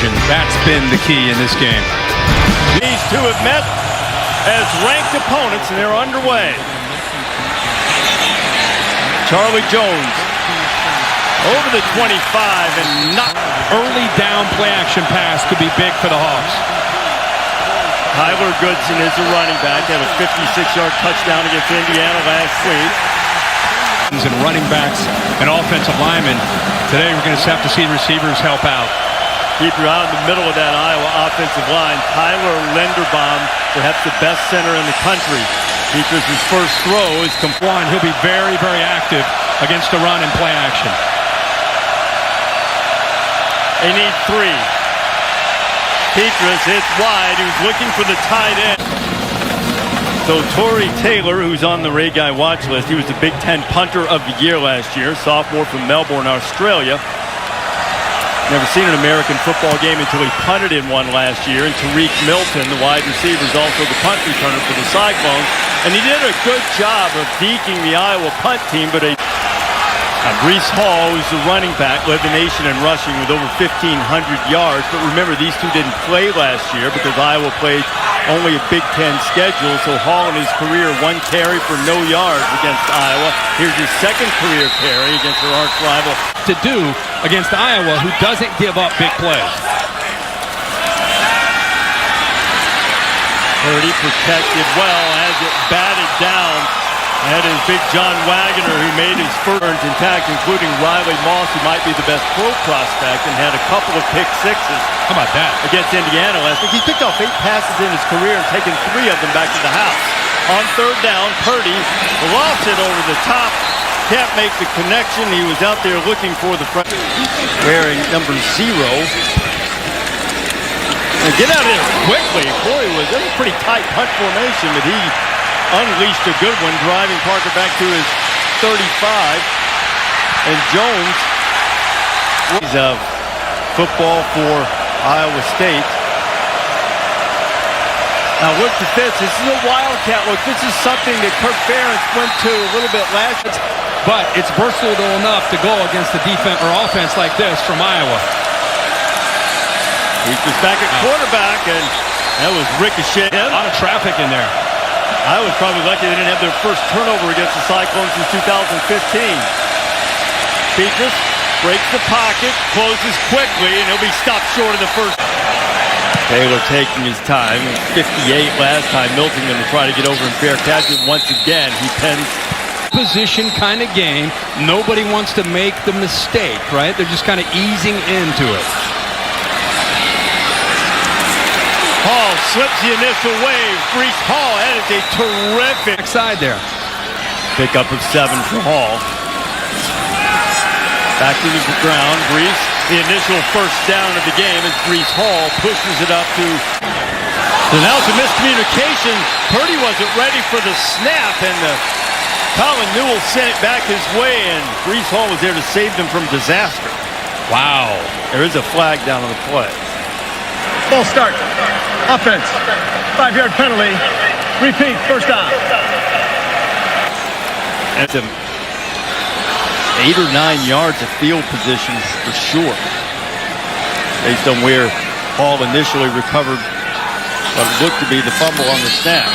possession. That's been the key in this game. These two have met as ranked opponents, and they're underway. Charlie Jones over the 25 and not Early down play action pass could be big for the Hawks. Tyler Goodson is a running back. Had a 56-yard touchdown against Indiana last week. And running backs and offensive linemen. Today we're going to have to see receivers help out. Keep your eye in the middle of that Iowa offensive line. Tyler Linderbaum, perhaps the best center in the country. Petras' first throw is complete. He'll be very, very active against the run and play action. They need 3. Petras hits wide. He was looking for the tight end. So Torrey Taylor, who's on the Ray Guy watch list, he was the Big Ten punter of the year last year, sophomore from Melbourne, Australia. Never seen an American football game until he punted in one last year. And Tariq Milton, the wide receiver, is also the punt returner for the Cyclones. And he did a good job of deking the Iowa punt team, but Breece Hall, who's the running back, led the nation in rushing with over 1,500 yards. But remember, these two didn't play last year because Iowa played only a Big Ten schedule. So Hall in his career, 1 carry for no yards against Iowa. Here's his second career carry against their arch rival. To do against Iowa, who doesn't give up big plays. Purdy protected well as it batted down. That is Big John Wagner, who made his first intact, including Riley Moss, who might be the best pro prospect, and had a couple of pick sixes. How about that? Against Indiana last week. He picked off 8 passes in his career and taken 3 of them back to the house. On third down, Purdy lost it over the top. Can't make the connection. He was out there looking for the front. Wearing number 0. And get out of there quickly. Boy, it was a pretty tight punt formation, but he unleashed a good one, driving Parker back to his 35. And Jones is of football for Iowa State. Now look at this. This is a wildcat look. This is something that Kirk Ferentz went to a little bit last year. But it's versatile enough to go against the defense or offense like this from Iowa. He's just back at quarterback, and that was ricochet. A lot of traffic in there. I was probably lucky they didn't have their first turnover against the Cyclones in 2015. Petras breaks the pocket, closes quickly, and he'll be stopped short of the first. Taylor taking his time. 58 last time. Milton going to try to get over and fair catch it once again. He pens. Position kind of game. Nobody wants to make the mistake, right? They're just kind of easing into it. Hall slips the initial wave. Breece Hall, that is a terrific side there. Pickup of 7 for Hall. Back to the ground. Breece, the initial first down of the game as Breece Hall pushes it up to. So now it's a miscommunication. Purdy wasn't ready for the snap, and Colin Newell sent it back his way, and Breece Hall was there to save them from disaster. Wow. There is a flag down on the play. Ball start. Offense. 5-yard penalty. Repeat. First down. That's 8 or 9 yards of field position for sure. Based on where Hall initially recovered what looked to be the fumble on the snap.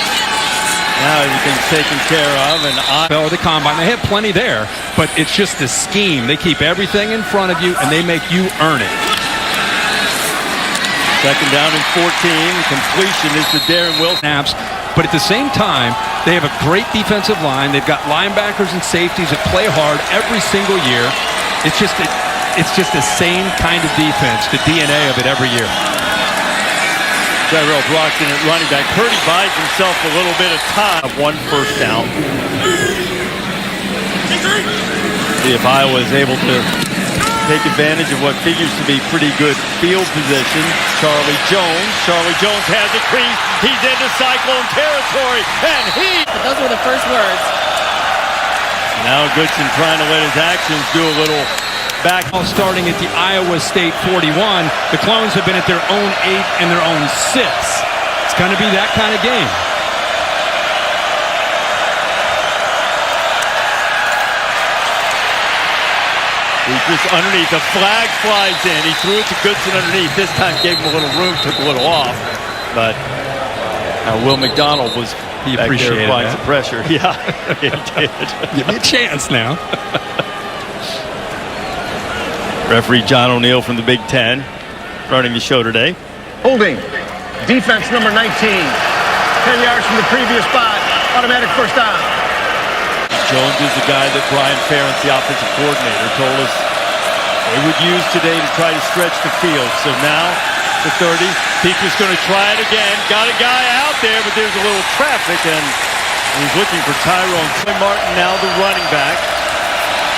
Now everything's taken care of, and Or the combine. They have plenty there, but it's just the scheme. They keep everything in front of you, and they make you earn it. Second down and 14. Completion is to Darren Wilson. Snaps, but at the same time, they have a great defensive line. They've got linebackers and safeties that play hard every single year. It's just the same kind of defense, the DNA of it every year. Tyrell Brockton at running back. Purdy buys himself a little bit of time. 1 first down. See if Iowa is able to take advantage of what figures to be pretty good field position. Charlie Jones has it creased. He's into Cyclone territory, and But those were the first words. Now Goodson trying to let his actions do a little back. Starting at the Iowa State 41, the Clones have been at their own 8 and their own 6. It's going to be that kind of game. He's just underneath. The flag flies in. He threw it to Goodson underneath. This time gave him a little room, took a little off. But Will McDonald was He back there appreciated applying that. some pressure. Yeah, he did. Give me a chance now. Referee John O'Neill from the Big Ten running the show today. Holding. Defense number 19. 10 yards from the previous spot. Automatic first down. Jones is the guy that Brian Ferentz, the offensive coordinator, told us they would use today to try to stretch the field. So now the 30. Peaker's going to try it again. Got a guy out there, but there's a little traffic, and he's looking for Tyrone. Kelly Martin now the running back.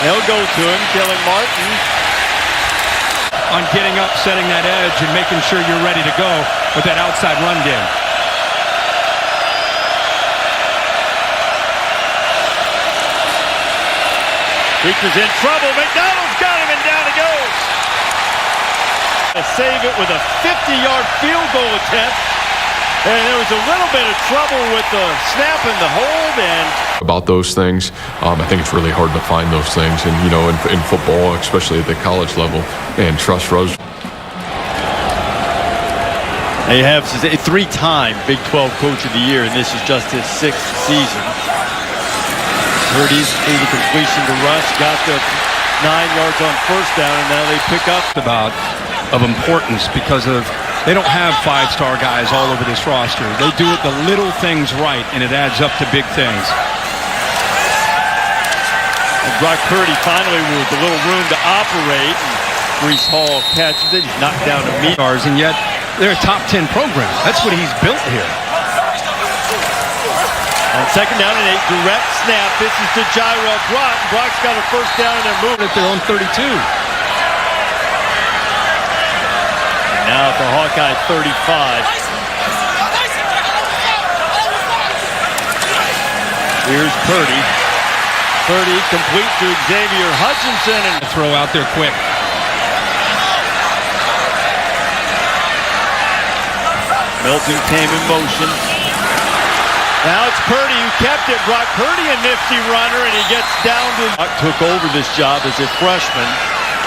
They'll go to him. Kelly Martin On getting up, setting that edge, and making sure you're ready to go with that outside run game. Peaker's in trouble. McDonald's got him, and down he goes. Save it with a 50-yard field goal attempt. And there was a little bit of trouble with the snap and the hold, and about those things. I think it's really hard to find those things, and in football, especially at the college level, and trust Rose. they have a three-time Big 12 Coach of the Year, and this is just his 6th season. Purdy's through the completion to Rush, got the 9 yards on first down, and now they pick up. Of importance because they don't have 5-star guys all over this roster. They do it the little things right, and it adds up to big things. And Brock Purdy finally with a little room to operate. And Breece Hall catches it. He's knocked down to meet. And yet they're a top 10 program. That's what he's built here. On second down and 8, direct snap. This is to Jyrel Brock. Brock's got a first down, and they're moving At their own 32. now at the Hawkeye 35. Here's Purdy. Purdy complete to Xavier Hutchinson, and Throw out there quick. Milton came in motion. Now it's Purdy who kept it. Brock Purdy, a nifty runner, and he gets down to... Brock took over this job as a freshman.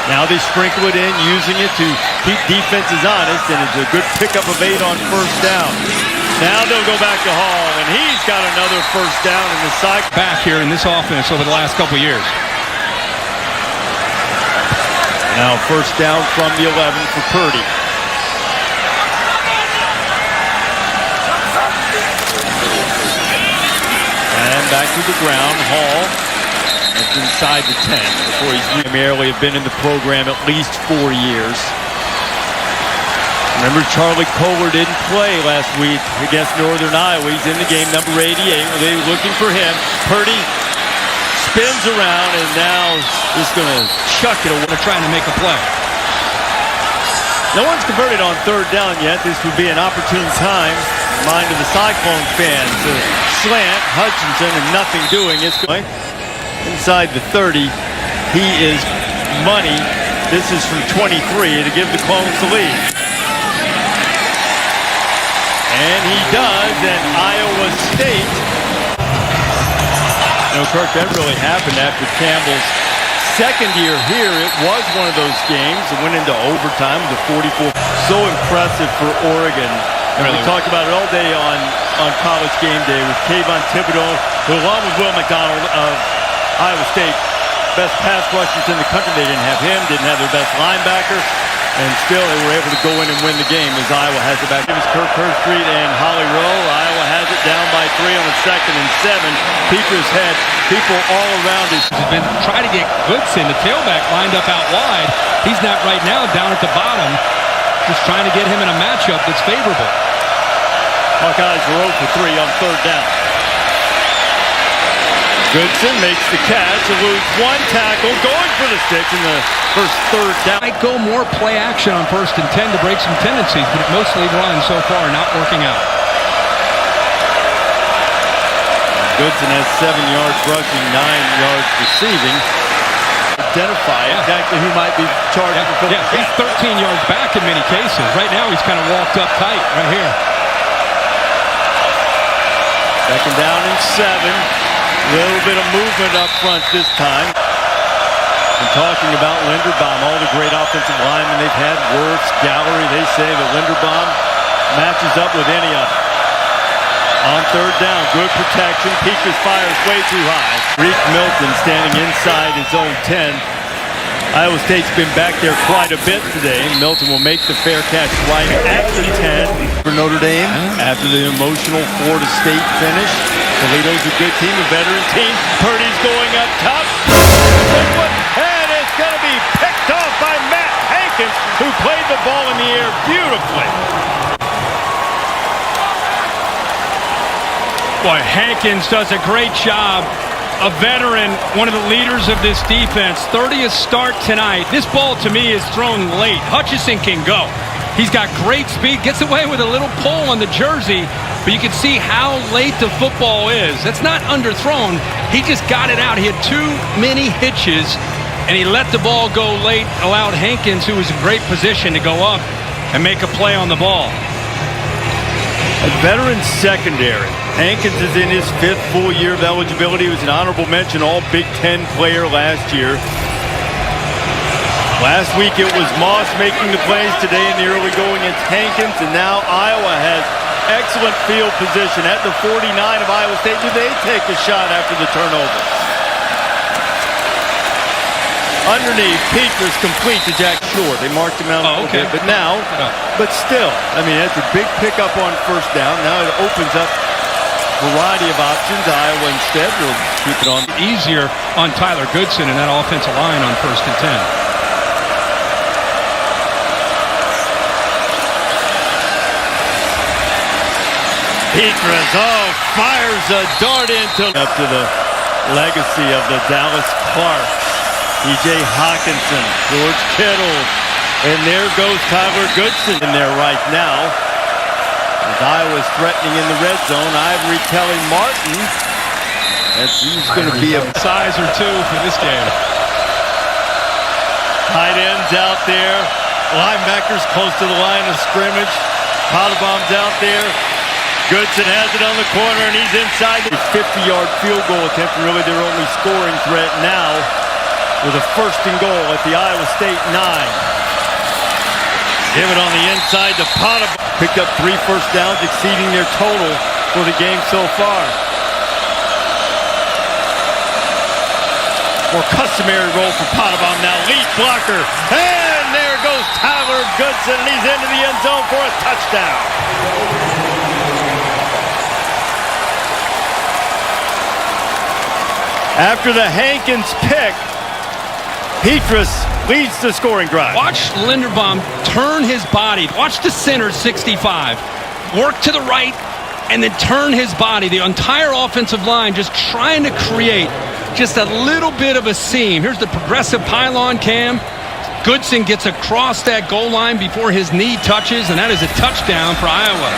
Now they sprinkle it in, using it to keep defenses honest, and it's a good pickup of 8 on first down. Now they'll go back to Hall, and he's got another first down in the cycle. Back here in this offense over the last couple of years. Now first down from the 11 for Purdy. And back to the ground, Hall. It's inside the 10 before he's primarily have been in the program at least 4 years. Remember, Charlie Kohler didn't play last week against Northern Iowa. He's in the game, number 88. They were looking for him. Purdy spins around, and now he's going to chuck it away. They're trying to make a play. No one's converted on third down yet. This would be an opportune time, mind of the Cyclones fans, to slant Hutchinson and nothing doing. It's going inside the 30. He is money. This is from 23 to give the Clones the lead. And he does, and Iowa State. Kirk, that really happened after Campbell's second year here. It was one of those games that went into overtime, the 44. So impressive for Oregon. And we talked about it all day on College Game Day with Kayvon Thibodeau, who along with Will McDonald of Iowa State, best pass rushers in the country. They didn't have him, didn't have their best linebacker, and still they were able to go in and win the game as Iowa has it back. It was Kirk Herbstreit and Holly Rowe. Iowa has it down by 3 on the 2nd and 7. Peaker's had people all around his. He's been trying to get Goodson, the tailback, lined up out wide. He's not right now down at the bottom. Just trying to get him in a matchup that's favorable. Hawkeyes were 0 for 3 on third down. Goodson makes the catch, eludes one tackle, going for the sticks in the first third down. Might go more play action on 1st and 10 to break some tendencies, but it mostly run so far, not working out. Goodson has 7 yards rushing, 9 yards receiving. Identify exactly who might be charged for Yeah, he's 13 yards back in many cases. Right now he's kind of walked up tight right here. Second down and 7. A little bit of movement up front this time. And talking about Linderbaum, all the great offensive linemen they've had, Wirfs, Gallery, they say that Linderbaum matches up with any of them. On third down, good protection. Peaches fires way too high. Reek Milton standing inside his own 10. Iowa State's been back there quite a bit today. Milton will make the fair catch right at the 10 for Notre Dame after the emotional Florida State finish. Toledo's a good team, a veteran team. Purdy's going up top. And it's going to be picked off by Matt Hankins, who played the ball in the air beautifully. Boy, Hankins does a great job. A veteran, one of the leaders of this defense. 30th start tonight. This ball, to me, is thrown late. Hutchison can go. He's got great speed. Gets away with a little pull on the jersey. But you can see how late the football is. That's not underthrown. He just got it out. He had too many hitches, and he let the ball go late. Allowed Hankins, who was in great position, to go up and make a play on the ball. A veteran secondary. Hankins is in his 5th full year of eligibility. He was an honorable mention All Big Ten player last year. Last week it was Moss making the plays. Today in the early going it's Hankins. And now Iowa has excellent field position at the 49 of Iowa State. Do they take a shot after the turnover? Underneath, Peters complete to Jack Shore. They marked him out a little bit, but now, but still, I mean, that's a big pickup on first down. Now it opens up a variety of options. Iowa instead will keep it on. Easier on Tyler Goodson and that offensive line on 1st and 10. Peters, fires a dart into up to the legacy of the Dallas Clark. E.J. Hawkinson, George Kittle, and there goes Tyler Goodson in there right now. As Iowa's threatening in the red zone, Ivory Kelly Martin. He's going to be a size or two for this game. Tight ends out there. Linebackers close to the line of scrimmage. Potabom's out there. Goodson has it on the corner, and he's inside. His 50-yard field goal attempt, really their only scoring threat now, with a 1st and goal at the Iowa State 9. Give it on the inside to Potabom. Picked up 3 first downs, exceeding their total for the game so far. More customary role for Potabom now. Lead blocker. And there goes Tyler Goodson. And he's into the end zone for a touchdown. After the Hankins pick, Petras leads the scoring drive. Watch Linderbaum turn his body. Watch the center, 65. Work to the right and then turn his body. The entire offensive line just trying to create just a little bit of a seam. Here's the progressive pylon cam. Goodson gets across that goal line before his knee touches, and that is a touchdown for Iowa.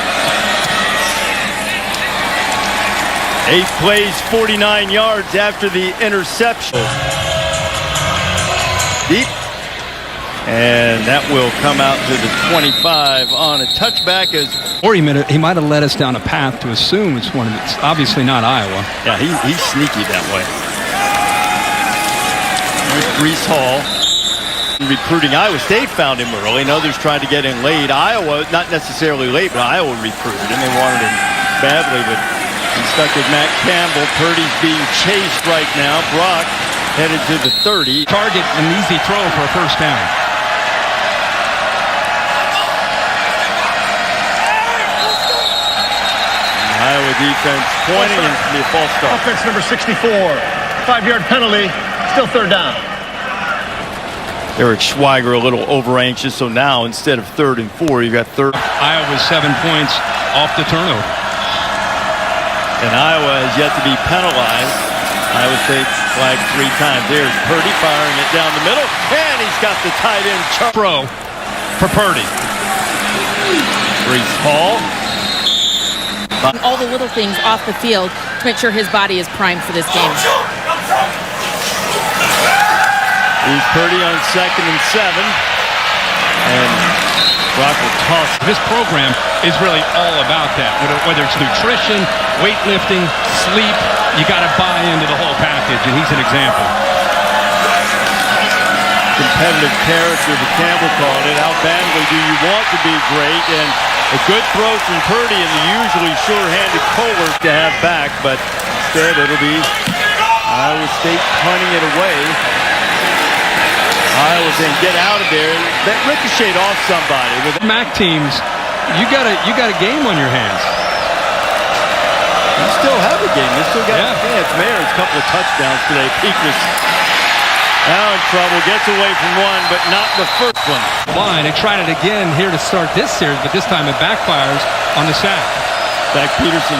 8 plays, 49 yards after the interception. Deep. And that will come out to the 25 on a touchback. Or he might have led us down a path to assume it's one of it's obviously not Iowa. Yeah, he's sneaky that way. There's Brees Hall. Recruiting. Iowa State found him early, and others tried to get in late. Iowa, not necessarily late, but Iowa recruited him. They wanted him badly, but he's stuck with Matt Campbell. Purdy's being chased right now. Brock headed to the 30. Target an easy throw for a first down. Iowa defense pointing and it's going to be a false start. Offense number 64. 5-yard penalty. Still 3rd down. Eric Schweiger a little over anxious, so now instead of 3rd and 4, you got 3rd. Iowa's 7 points off the turnover. And Iowa has yet to be penalized. Iowa State flagged 3 times. There's Purdy firing it down the middle, and he's got the tight end throw for Purdy. Brees Hall. All the little things off the field to make sure his body is primed for this game. He's Purdy on 2nd and 7. And Brock will toss. This program is really all about that. Whether it's nutrition, weightlifting, sleep, you got to buy into the whole package, and he's an example. competitive character that Campbell called it. How badly do you want to be great? And a good throw from Purdy and the usually sure-handed Kohler to have back, but instead it'll be Iowa State punting it away. Iowa then get out of there. That ricocheted off somebody. With MAC teams, you got a game on your hands. You still have a game. You still got a chance. Mayer's a couple of touchdowns today. Petrus now in trouble. Gets away from one, but not the first one. Line. They tried it again here to start this series, but this time it backfires on the sack. Zach Peterson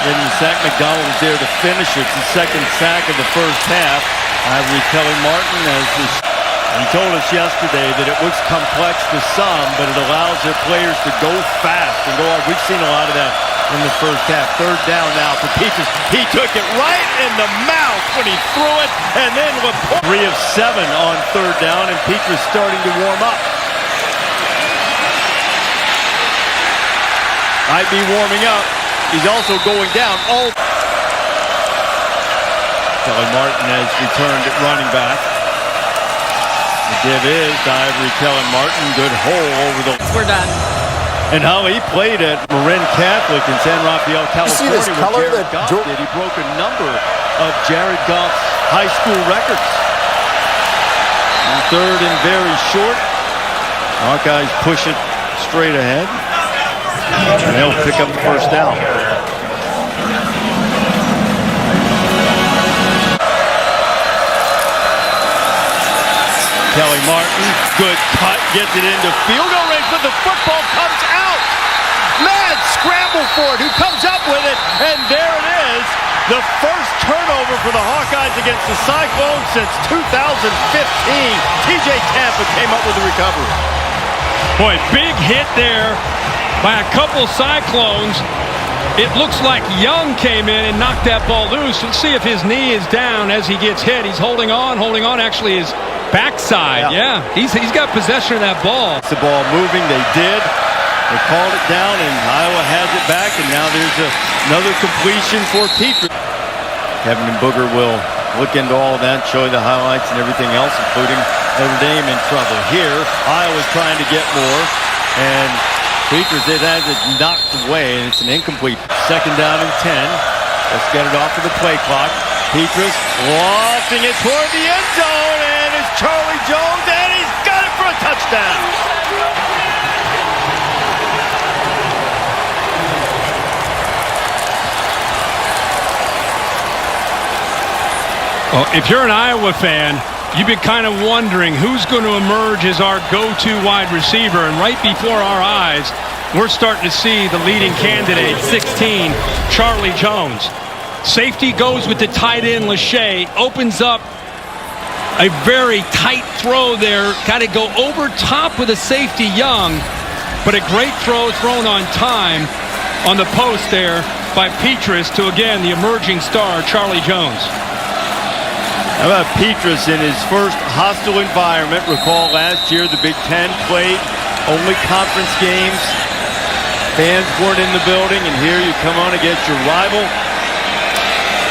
getting the sack. McDonald is there to finish it. It's the second sack of the first half. Ivory Kelly Martin has this. He told us yesterday that it looks complex to some, but it allows their players to go fast and go hard. We've seen a lot of that in the first half. Third down now for Petrus. He took it right in the mouth when he threw it, and then Laporte. 3 of 7 on third down, and Petrus starting to warm up. Might be warming up. He's also going down. Kelly Martin has returned at running back. The give is to Ivory Kelly Martin. Good hole over the... We're done. And how he played at Marin Catholic in San Rafael, California. You see this color that Goff did. He broke a number of Jared Goff's high school records. And third and very short. Hawkeyes push it straight ahead. And they'll pick up the first down. Kelly Martin, good cut, gets it into field goal range, but the football comes out. Mad scramble for it. Who comes up with it? And there it is. The first turnover for the Hawkeyes against the Cyclones since 2015. TJ Tampa came up with the recovery. Boy, big hit there by a couple Cyclones. It looks like Young came in and knocked that ball loose. Let's see if his knee is down as he gets hit. He's holding on. Actually, his backside. Yeah, he's got possession of that ball. The ball moving. They did. They called it down, and Iowa has it back, and now there's another completion for Petrus. Kevin and Booger will look into all of that, show you the highlights and everything else, including Notre Dame in trouble. Here, Iowa's trying to get more, and Petrus, it has it knocked away, and it's an incomplete. Second down and 10. Let's get it off of the play clock. Petrus lofting it toward the end zone, and it's Charlie Jones, and he's got it for a touchdown. Well, if you're an Iowa fan, you've been kind of wondering who's going to emerge as our go-to wide receiver, and right before our eyes, we're starting to see the leading candidate, 16, Charlie Jones. Safety goes with the tight end, Lachey, opens up a very tight throw there. Got to go over top with a safety, Young, but a great throw thrown on time on the post there by Petrus to, again, the emerging star, Charlie Jones. How about Petrus in his first hostile environment? Recall last year the Big Ten played only conference games. Fans weren't in the building, and here you come on against your rival.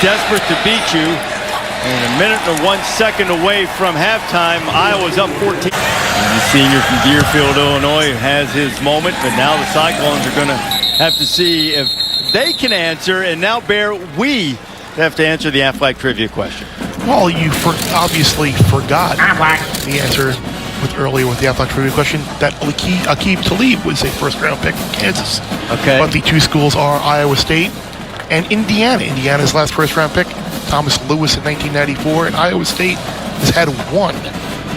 Desperate to beat you. And a minute and 1 second away from halftime, Iowa's up 14. The senior from Deerfield, Illinois, has his moment, but now the Cyclones are going to have to see if they can answer. And now, Bear, we have to answer the Aflac trivia question. Well, you obviously forgot the answer earlier with the Aflac trivia question that Aqib Talib was a first-round pick from Kansas. Okay. But the two schools are Iowa State and Indiana. Indiana's last first-round pick, Thomas Lewis in 1994, and Iowa State has had one.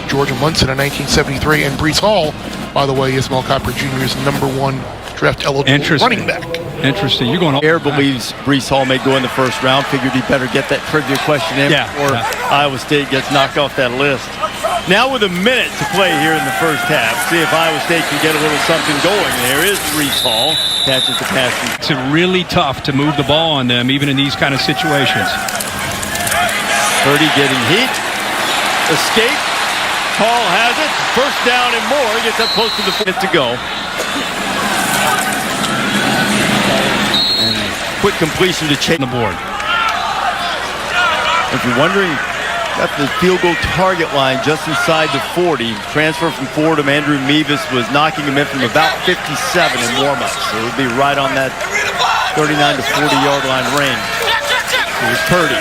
Georgia Munson in 1973, and Breece Hall, by the way, Ismail Copper Jr. is the #1 draft-eligible running back. Interesting. You're going. Air believes Breece Hall may go in the first round. Figured he better get that trivia question in before Iowa State gets knocked off that list. Now with a minute to play here in the first half, see if Iowa State can get a little something going. There is Breece Hall, catches the pass. It's really tough to move the ball on them, even in these kind of situations. Purdy getting heat, escape. Hall has it. First down and more. He gets up close to the 4 to go. Quick completion to Chase on the board. If you're wondering Got the field goal target line just inside the 40. Transfer from Fordham, Andrew Mevis was knocking him in from about 57 in warm-ups. So it'll be right on that 39 to 40-yard line range. Here's Purdy.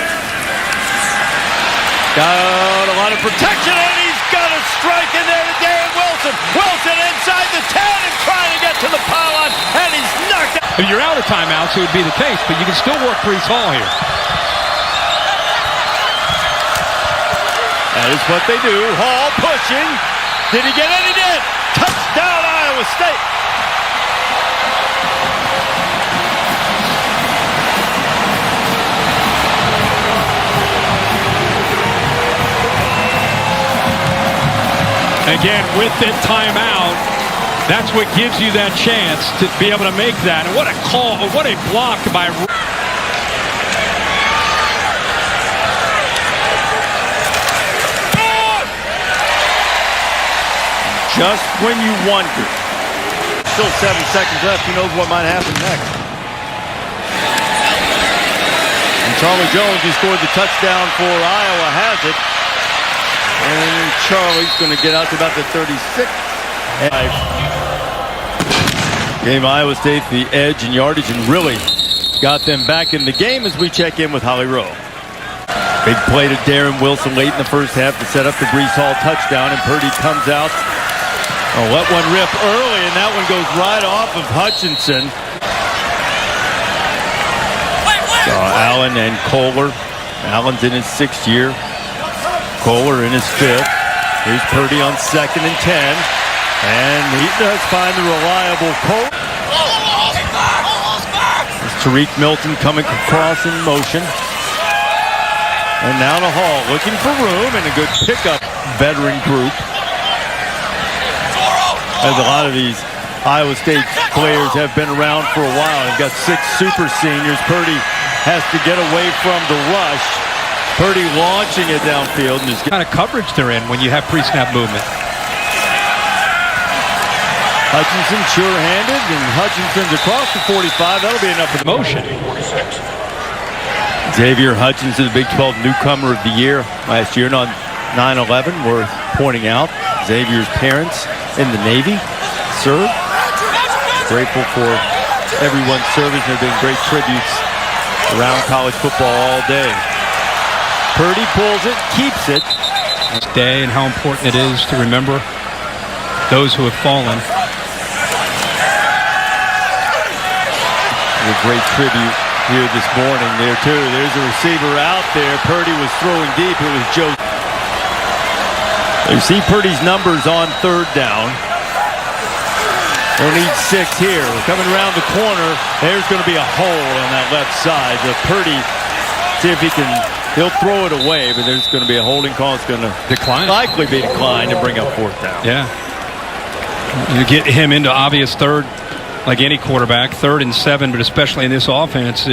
Got a lot of protection, and he's got a strike in there to Darren Wilson. Wilson inside the 10 and trying to get to the pylon, and he's knocked out. If you're out of timeouts, it would be the case, but you can still work Brees Hall here. That is what they do. Hall pushing. Did he get it? He did. Touchdown, Iowa State. Again, with the timeout, that's what gives you that chance to be able to make that. And what a call, what a block by... Just when you wonder. Still 7 seconds left. Who knows what might happen next? And Charlie Jones, who scored the touchdown for Iowa, has it. And Charlie's going to get out to about the 36. Gave Iowa State the edge and yardage and really got them back in the game as we check in with Holly Rowe. Big play to Darren Wilson late in the first half to set up the Brees Hall touchdown, and Purdy comes out. Oh, let one rip early, and that one goes right off of Hutchinson. Allen and Kohler. Allen's in his 6th year. Kohler in his 5th. Here's Purdy on 2nd and 10. And he does find the reliable Kohler. There's Tariq Milton coming across in motion. And now to Hall, looking for room and a good pickup veteran group. As a lot of these Iowa State players have been around for a while. They've got 6 super seniors. Purdy has to get away from the rush. Purdy launching it downfield. And What kind of coverage they're in when you have pre-snap movement. Hutchinson sure-handed, and Hutchinson's across the 45. That'll be enough for the Motion. Xavier Hutchinson, the Big 12 newcomer of the year last year on 9/11, worth pointing out. Xavier's parents in the Navy served. Grateful for everyone's service. There have been great tributes around college football all day. Purdy pulls it, keeps it. Day and how important it is to remember those who have fallen. A great tribute here this morning there too. There's a receiver out there. Purdy was throwing deep. It was Joe. You see Purdy's numbers on 3rd down. They'll need 6 here. We're coming around the corner. There's going to be a hole on that left side. So Purdy, see if he can, he'll throw it away, but there's going to be a holding call. It's going to likely be declined and bring up 4th down. Yeah. You get him into obvious 3rd, like any quarterback, 3rd and 7, but especially in this offense,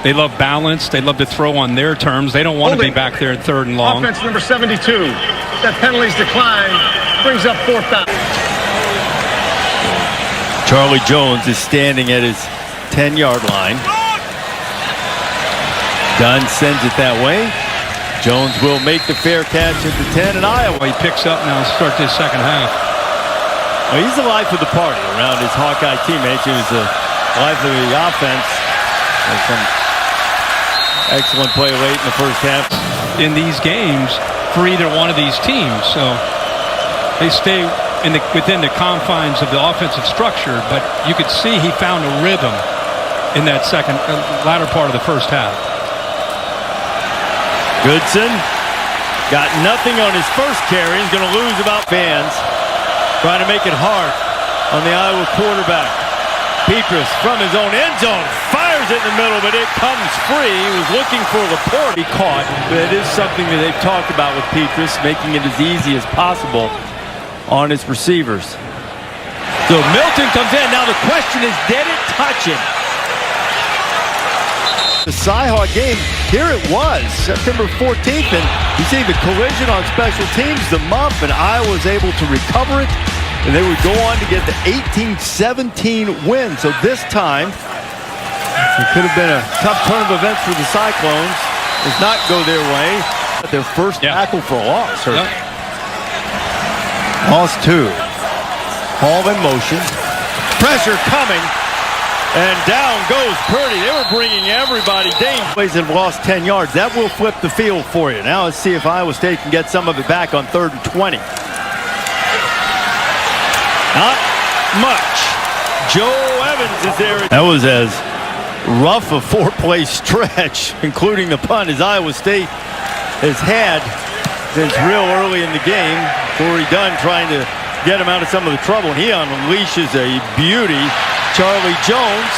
they love balance. They love to throw on their terms. They don't want to be back there at 3rd and long. Offense number 72. That penalty's decline brings up 4th down. Charlie Jones is standing at his 10-yard line. Dunn sends it that way. Jones will make the fair catch at the 10 in Iowa. He picks up now and starts his 2nd half. Well, he's the life of the party around his Hawkeye teammates. He was the life of the offense. And some excellent play late in the first half. In these games for either one of these teams, so they stay within the confines of the offensive structure, but you could see he found a rhythm in that latter part of the first half. Goodson got nothing on his first carry. He's going to lose about fans. Trying to make it hard on the Iowa quarterback. Petrus from his own end zone fires it in the middle, but it comes free. He was looking for Laporte. He caught, but it is something that they've talked about with Petrus, making it as easy as possible on his receivers. So Milton comes in. Now the question is, did it touch him? The Cyhawk game, here it was, September 14th, and you see the collision on special teams, the muff, and Iowa was able to recover it, and they would go on to get the 18-17 win. So this time, it could have been a tough turn of events for the Cyclones. Does not go their way. Their first tackle for a loss. Or Yep. Loss 2. Hall in motion. Pressure coming. And down goes Purdy. They were bringing everybody down. Plays have lost 10 yards. That will flip the field for you. Now let's see if Iowa State can get some of it back on 3rd and 20. Not much. Joe Evans is there. That was as rough a 4-play stretch, including the punt, as Iowa State has had since real early in the game. Corey Dunn trying to get him out of some of the trouble, and he unleashes a beauty. Charlie Jones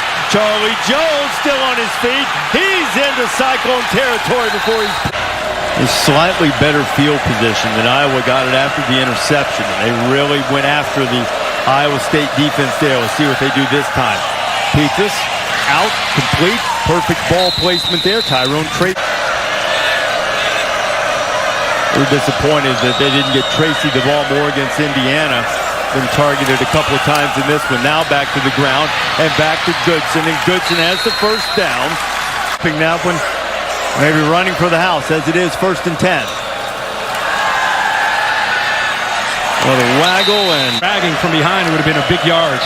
still on his feet. He's into Cyclone territory before he's slightly better field position than Iowa got it after the interception. And they really went after the Iowa State defense there. Let's see what they do this time. Petrus out, complete, perfect ball placement there. Tyrone Tracy. We're disappointed that they didn't get Tracy the ball more against Indiana. Been targeted a couple of times in this one. Now back to the ground and back to Goodson, and Goodson has the first down. That one maybe running for the house as it is 1st and 10. Well, the waggle and Dragging from behind, it would have been a big yards.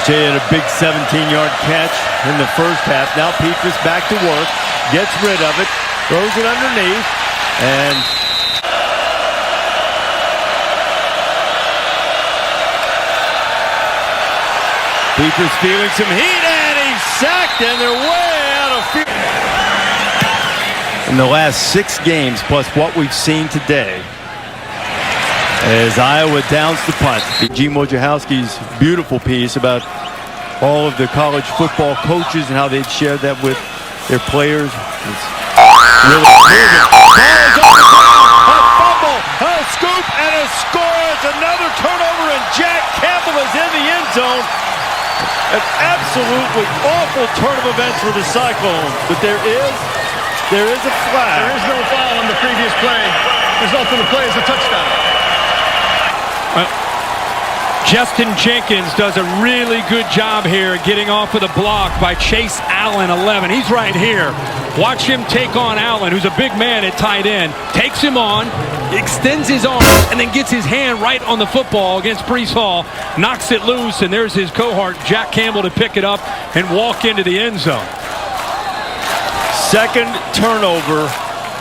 Jay had a big 17-yard catch in the first half. Now Petrus back to work, gets rid of it, throws it underneath, and Petrus feeling some heat, and he's sacked, and they're way out of field. In the last 6 games, plus what we've seen today, as Iowa downs the punt. G. Wojciechowski's beautiful piece about all of the college football coaches and how they'd shared that with their players. It's really moving. Ball is on the ground. A fumble, a scoop, and a score. It's another turnover, and Jack Campbell is in the end zone. An absolutely awful turn of events for the Cyclones, but there is a flag. There is no foul on the previous play. Result of the play is a touchdown. Justin Jenkins does a really good job here getting off of the block by Chase Allen, 11. He's right here. Watch him take on Allen, who's a big man at tight end. Takes him on, extends his arm, and then gets his hand right on the football against Brees Hall. Knocks it loose, and there's his cohort, Jack Campbell, to pick it up and walk into the end zone. Second turnover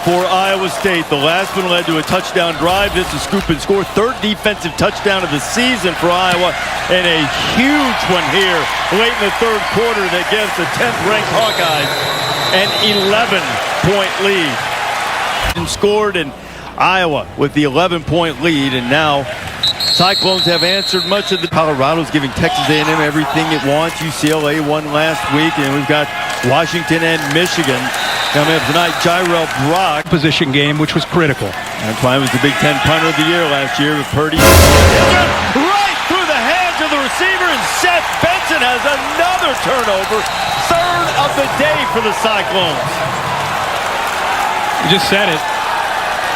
for Iowa State. The last one led to a touchdown drive. This is scoop and score. 3rd defensive touchdown of the season for Iowa, and a huge one here late in the 3rd quarter that gives the 10th-ranked Hawkeyes an 11-point lead. And scored, and Iowa with the 11-point lead, and now Cyclones have answered much of the. Colorado's giving Texas A&M everything it wants. UCLA won last week, and we've got Washington and Michigan coming up tonight. Jyrell Brock. Position game, which was critical. That's why it was the Big Ten punter of the year last year with Purdy. Right through the hands of the receiver, and Seth Benson has another turnover. 3rd of the day for the Cyclones. You just said it.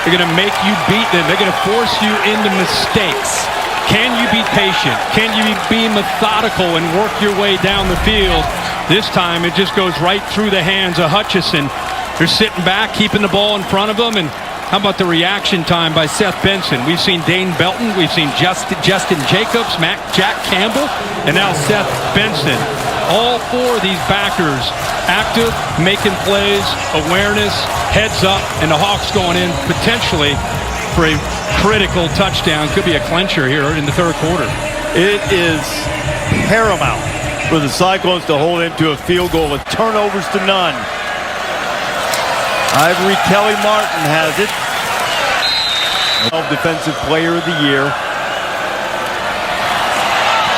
They're going to make you beat them. They're going to force you into mistakes. Can you be patient? Can you be methodical and work your way down the field? This time it just goes right through the hands of Hutchison. They're sitting back, keeping the ball in front of them. And how about the reaction time by Seth Benson? We've seen Dane Belton. We've seen Justin Jacobs, Jack Campbell, and now Seth Benson. All 4 of these backers active, making plays, awareness, heads up, and the Hawks going in potentially for a critical touchdown. Could be a clincher here in the 3rd quarter. It is paramount for the Cyclones to hold him to a field goal with turnovers to none. Ivory Kelly Martin has it. Defensive player of the year.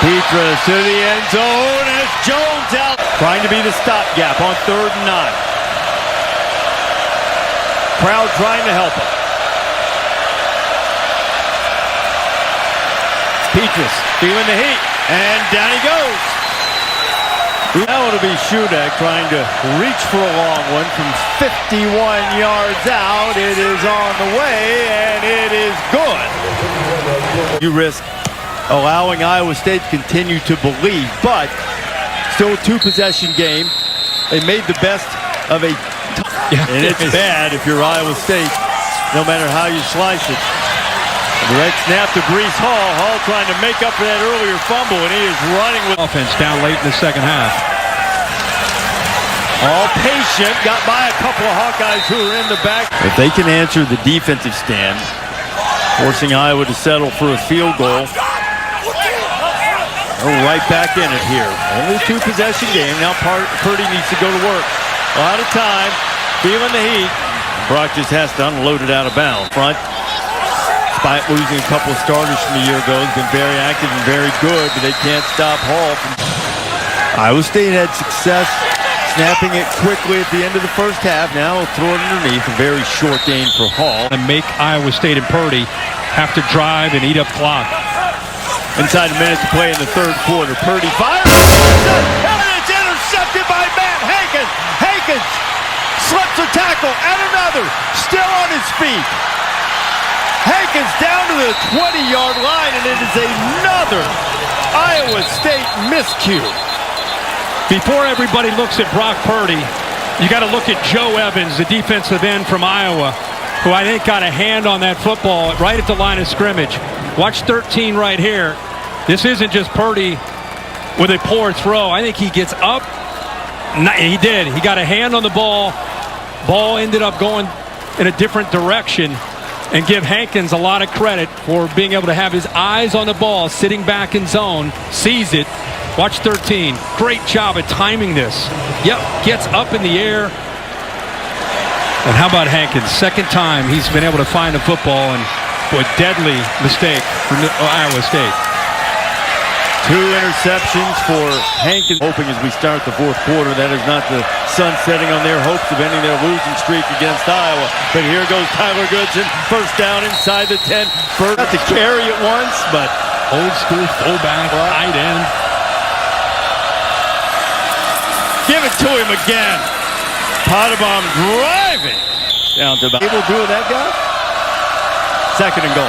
Petrus to the end zone as Jones out. Trying to be the stopgap on 3rd and 9. Crowd trying to help him. Petrus feeling the heat, and down he goes. Now it'll be Shudak trying to reach for a long one from 51 yards out. It is on the way, and it is good. You risk allowing Iowa State to continue to believe, but still a 2-possession game. They made the best of a And it's bad if you're Iowa State, no matter how you slice it. The red snap to Brees Hall. Hall trying to make up for that earlier fumble, and he is running with Offense down late in the second half. all patient. Got by a couple of Hawkeyes who are in the back. If they can answer the defensive stand, forcing Iowa to settle for a field goal. They're right back in it here. Only a two-possession game. Now Purdy needs to go to work. A lot of time, feeling the heat. Brock just has to unload it out of bounds. Front, despite losing a couple of starters from a year ago, has been very active and very good, but they can't stop Hall. Iowa State had success snapping it quickly at the end of the first half. Now he'll throw it underneath. A very short gain for Hall. And make Iowa State and Purdy have to drive and eat up clock. Inside a minute to play in the third quarter. Purdy fires. And it's intercepted by Matt Hankins. Hankins slips a tackle and another. Still on his feet. Hankins down to the 20-yard line, and it is another Iowa State miscue. Before everybody looks at Brock Purdy, you got to look at Joe Evans, the defensive end from Iowa, who I think got a hand on that football right at the line of scrimmage. Watch 13 right here. This isn't just Purdy with a poor throw. I think he gets up. He did. He got a hand on the ball. Ball ended up going in a different direction. And give Hankins a lot of credit for being able to have his eyes on the ball, sitting back in zone, sees it. Watch 13. Great job at timing this. Yep, gets up in the air. And how about Hankins? Second time he's been able to find a football, and a deadly mistake for Iowa State. 2 interceptions for Hankins. Hoping as we start the fourth quarter, that is not the sun setting on their hopes of ending their losing streak against Iowa. But here goes Tyler Goodson. First down inside the 10. Not to carry it once, but Old school fullback, tight end. give it to him again. Pottebaum driving down to about. Able to do with that guy? Second and goal.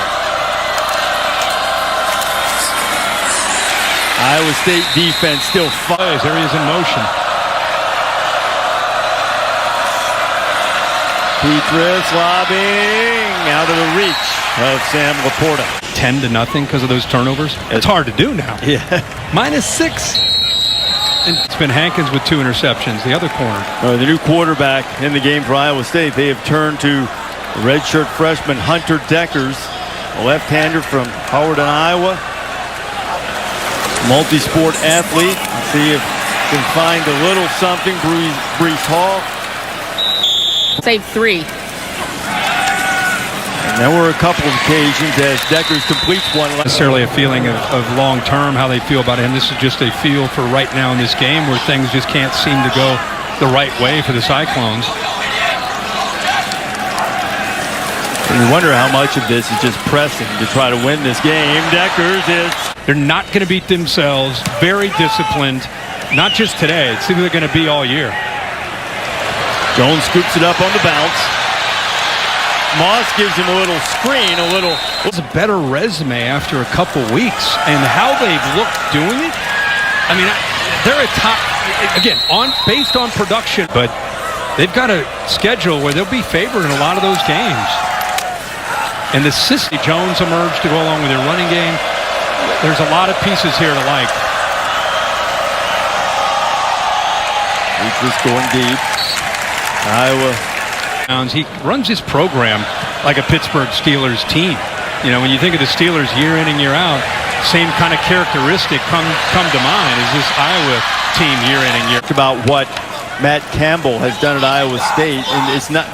Iowa State defense still fires. There he is in motion. Petrus lobbing out of the reach of Sam Laporta. 10-0 because of those turnovers. It's hard to do now. Yeah. -6. And it's been Hankins with 2 interceptions, the other corner. The new quarterback in the game for Iowa State. They have turned to redshirt freshman Hunter Deckers, a left-hander from Howard, Iowa. Multi-sport athlete. Let's see if he can find a little something. Brees Hall. Save 3. And there were a couple of occasions as Deckers completes one. Necessarily a feeling of long-term, how they feel about him. This is just a feel for right now in this game where things just can't seem to go the right way for the Cyclones. And you wonder how much of this is just pressing to try to win this game. Deckers is... They're not going to beat themselves. Very disciplined. Not just today. It's who they're going to be all year. Jones scoops it up on the bounce. Moss gives him a little screen, It's a better resume after a couple weeks, and how they've looked doing it. I mean, they're a top, again, based on production, but they've got a schedule where they'll be favored in a lot of those games. And the system, Jones emerged to go along with their running game. There's a lot of pieces here to like. He's just going deep. Iowa. He runs his program like a Pittsburgh Steelers team. You know, when you think of the Steelers year in and year out, same kind of characteristic come to mind as this Iowa team year in and year out. About what Matt Campbell has done at Iowa State, and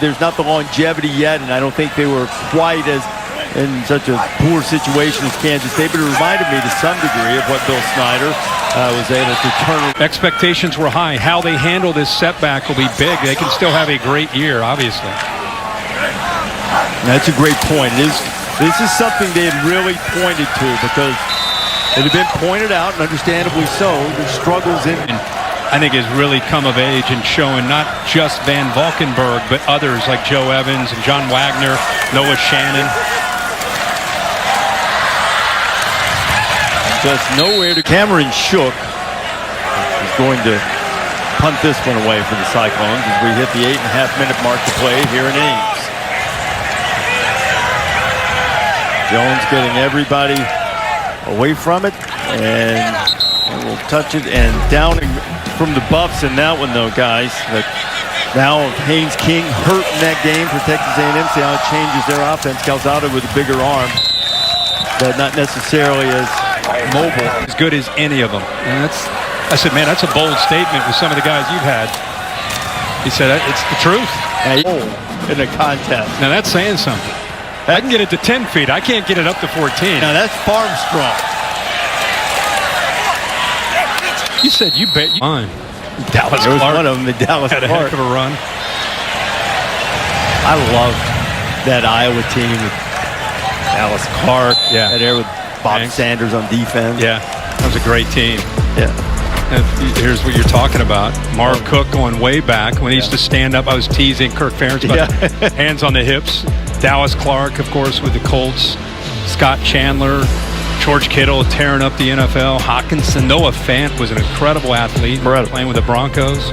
there's not the longevity yet, and I don't think they were quite as in such a poor situation as Kansas State, but it reminded me to some degree of what Bill Snyder was able to turn. Expectations were high. How they handle this setback will be big. They can still have a great year, obviously. That's a great point. This is something they had really pointed to because it had been pointed out, and understandably so, the struggles in. I think has really come of age and showing not just Van Valkenburg, but others like Joe Evans and John Wagner, Noah Shannon. Just nowhere to. Cameron Shook is going to punt this one away for the Cyclones as we hit the 8.5-minute mark to play here in Ames. Jones getting everybody away from it, and we'll touch it, and down from the Buffs in that one, though, guys. Now Haynes King hurt in that game for Texas A&M. See how it changes their offense. Calzada with a bigger arm, but not necessarily as mobile. As good as any of them. And I said, man, that's a bold statement with some of the guys you've had. He said, it's the truth. In a contest. Now that's saying something. I can get it to 10 feet. I can't get it up to 14. Now that's farm strong. You said you bet you mine. Dallas There was Clark one of them, the Dallas had a Clark. heck of a run. I loved that Iowa team with Dallas Clark. Yeah. There with Bob Thanks. Sanders on defense. Yeah, that was a great team. Yeah. And here's what you're talking about. Marv Cook going way back when he used to stand up. I was teasing Kirk Ferentz about the hands on the hips. Dallas Clark, of course, with the Colts. Scott Chandler. George Kittle tearing up the NFL. Hawkinson. Noah Fant was an incredible athlete. Playing with the Broncos.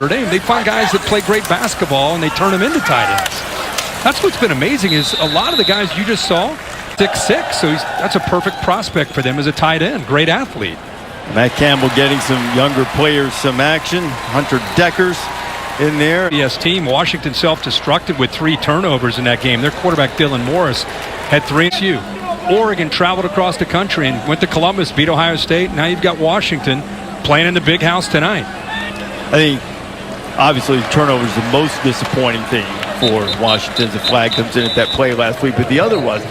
They find guys that play great basketball and they turn them into tight ends. That's what's been amazing is a lot of the guys you just saw, 6'6", so that's a perfect prospect for them as a tight end. Great athlete. Matt Campbell getting some younger players some action. Hunter Deckers in there. BS team, Washington self-destructed with 3 turnovers in that game. Their quarterback, Dylan Morris, had 3. Oregon traveled across the country and went to Columbus, beat Ohio State. Now you've got Washington playing in the big house tonight. I think, obviously, turnover is the most disappointing thing for Washington. The flag comes in at that play last week, but the other was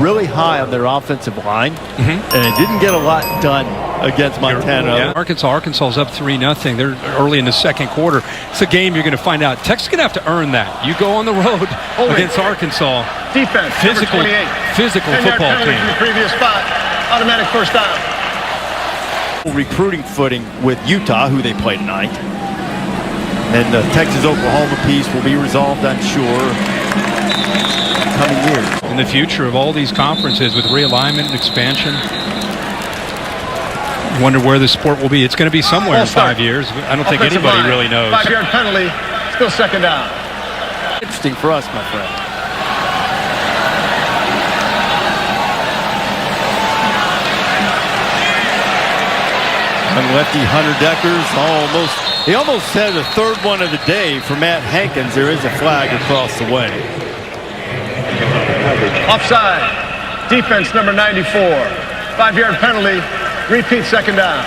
really high on their offensive line, and it didn't get a lot done against Montana. Yeah. Arkansas's up 3-0. They're early in the second quarter. It's a game you're going to find out. Texas is going to have to earn that. You go on the road against Arkansas. Defense, Physical football team. From the previous spot. Automatic first down. Recruiting footing with Utah, who they play tonight. And the Texas-Oklahoma piece will be resolved, I'm sure, coming years. In the future of all these conferences with realignment and expansion, you wonder where the sport will be. It's going to be somewhere in 5 years. I don't think anybody really knows. 5-yard penalty, still second down. Interesting for us, my friend. And lefty Hunter Deckers he almost had a third one of the day for Matt Hankins. There is a flag across the way. Offside. Defense number 94. 5-yard penalty. Repeat second down.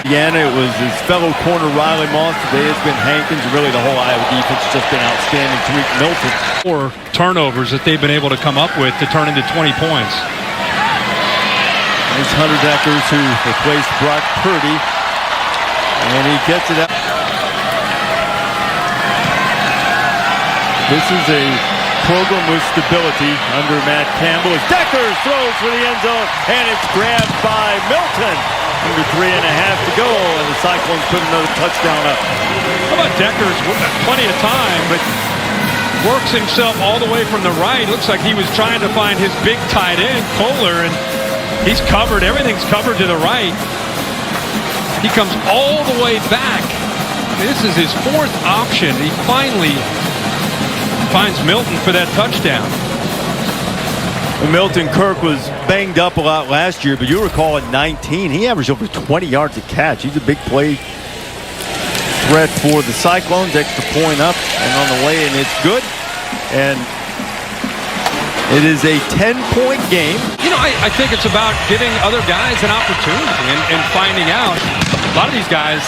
Indiana, it was his fellow corner Riley Moss. Today it's been Hankins. Really, the whole Iowa defense has just been outstanding. Tariq Milton. 4 turnovers that they've been able to come up with to turn into 20 points. There's Hunter Deckers, who replaced Brock Purdy, and he gets it up. This is a program with stability under Matt Campbell. As Deckers throws for the end zone, and it's grabbed by Milton. Under 3.5 to go, and the Cyclones put another touchdown up. How about Deckers? Plenty of time, but works himself all the way from the right. Looks like he was trying to find his big tight end, Kohler, and he's covered. Everything's covered to the right. He comes all the way back. This is his 4th option. He finally finds Milton for that touchdown. Milton Kirk was banged up a lot last year, but you recall at 19, he averaged over 20 yards a catch. He's a big play threat for the Cyclones. Extra point up and on the way, and it's good. And it is a 10-point game. You know, I think it's about giving other guys an opportunity and finding out. A lot of these guys.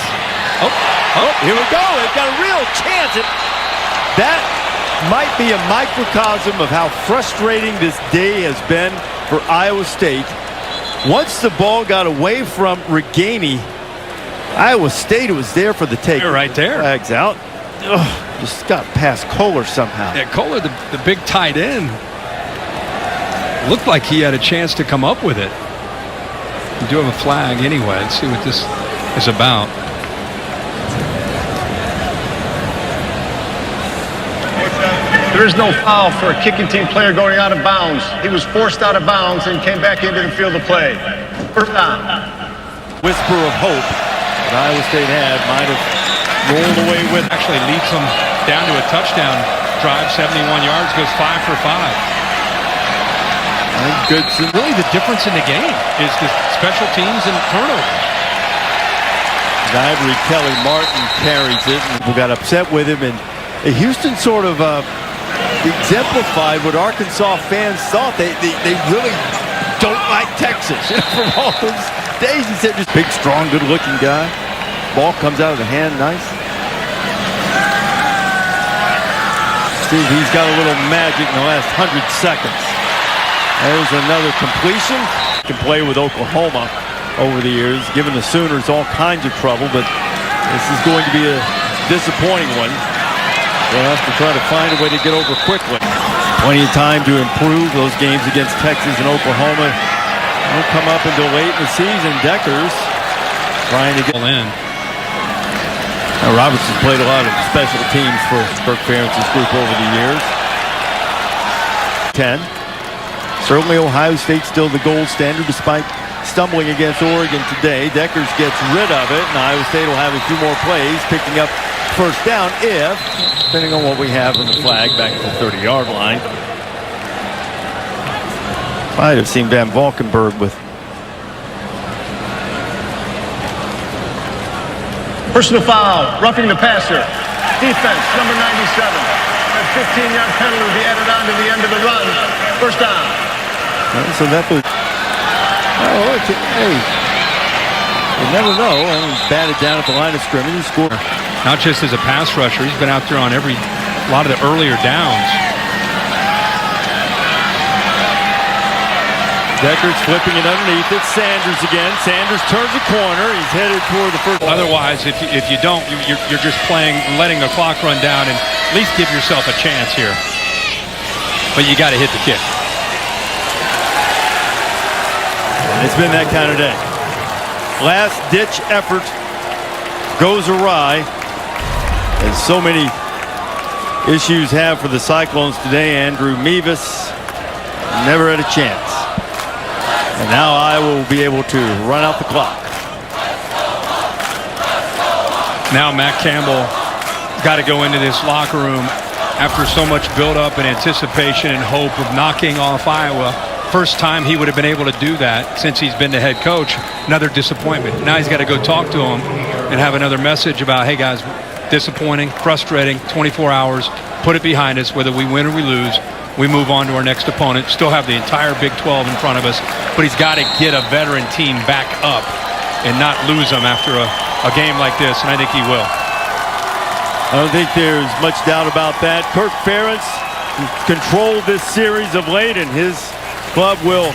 Here we go. They've got a real chance. That might be a microcosm of how frustrating this day has been for Iowa State. Once the ball got away from Reganey, Iowa State was there for the take. They're right there. Flags out. Just got past Kohler somehow. Yeah, Kohler, the big tight end, looked like he had a chance to come up with it. We do have a flag anyway. Let's see what this is about. There is no foul for a kicking team player going out of bounds. He was forced out of bounds and came back into the field of play. First down. Whisper of hope that Iowa State had might have rolled away with. Actually leads them down to a touchdown drive, 71 yards, goes 5 for 5. And Goodson. Really the difference in the game is the special teams and turnovers. Ivory Kelly Martin carries it, and people got upset with him, and Houston sort of exemplified what Arkansas fans thought. They really don't like Texas. From all those days, he said, just big, strong, good-looking guy. Ball comes out of the hand, nice. See, he's got a little magic in the last 100 seconds. There's another completion. Can play with Oklahoma over the years, giving the Sooners all kinds of trouble, but this is going to be a disappointing one. They'll have to try to find a way to get over quickly. Plenty of time to improve. Those games against Texas and Oklahoma won't come up until late in the season. Deckers trying to get in. Now, Robertson's played a lot of special teams for Kirk Ferentz's group over the years. 10. Certainly Ohio State still the gold standard despite stumbling against Oregon today. Deckers gets rid of it, and Iowa State will have a few more plays, picking up first down if, depending on what we have in the flag, back at the 30-yard line. Might have seen Van Valkenburg with. Personal foul, roughing the passer. Defense, number 97. A 15-yard penalty will be added on to the end of the run. First down. So that was. Oh, hey, you never know. And he's batted down at the line of scrimmage. He scored. Not just as a pass rusher, he's been out there on a lot of the earlier downs. Deckers flipping it underneath. It's Sanders again. Sanders turns the corner. He's headed toward the first. Otherwise, if you don't, you're just letting the clock run down, and at least give yourself a chance here. But you got to hit the kick. It's been that kind of day. Last-ditch effort goes awry, as so many issues have for the Cyclones today. Andrew Mevis never had a chance. And now Iowa will be able to run out the clock. Now Matt Campbell got to go into this locker room after so much build-up and anticipation and hope of knocking off Iowa. First time he would have been able to do that since he's been the head coach. Another disappointment. Now he's got to go talk to him and have another message about, hey guys, disappointing, frustrating, 24 hours, put it behind us. Whether we win or we lose, we move on to our next opponent. Still have the entire Big 12 in front of us, but he's got to get a veteran team back up and not lose them after a game like this, and I think he will. I don't think there's much doubt about that. Kirk Ferentz controlled this series of late, and his club will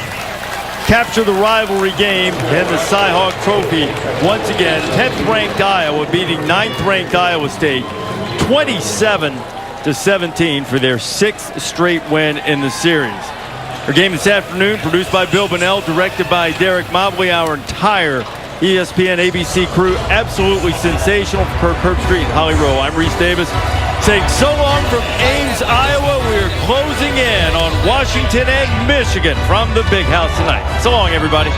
capture the rivalry game and the Cy-Hawk Trophy once again. 10th-ranked Iowa beating 9th-ranked Iowa State 27-17 for their 6th straight win in the series. Our game this afternoon, produced by Bill Bonnell, directed by Derek Mobley. Our entire ESPN ABC crew, absolutely sensational. For Kirk Herbstreit and Holly Rowe, I'm Reese Davis, saying so long from Ames, Iowa. We're closing in on Washington and Michigan from the Big House tonight. So long, everybody.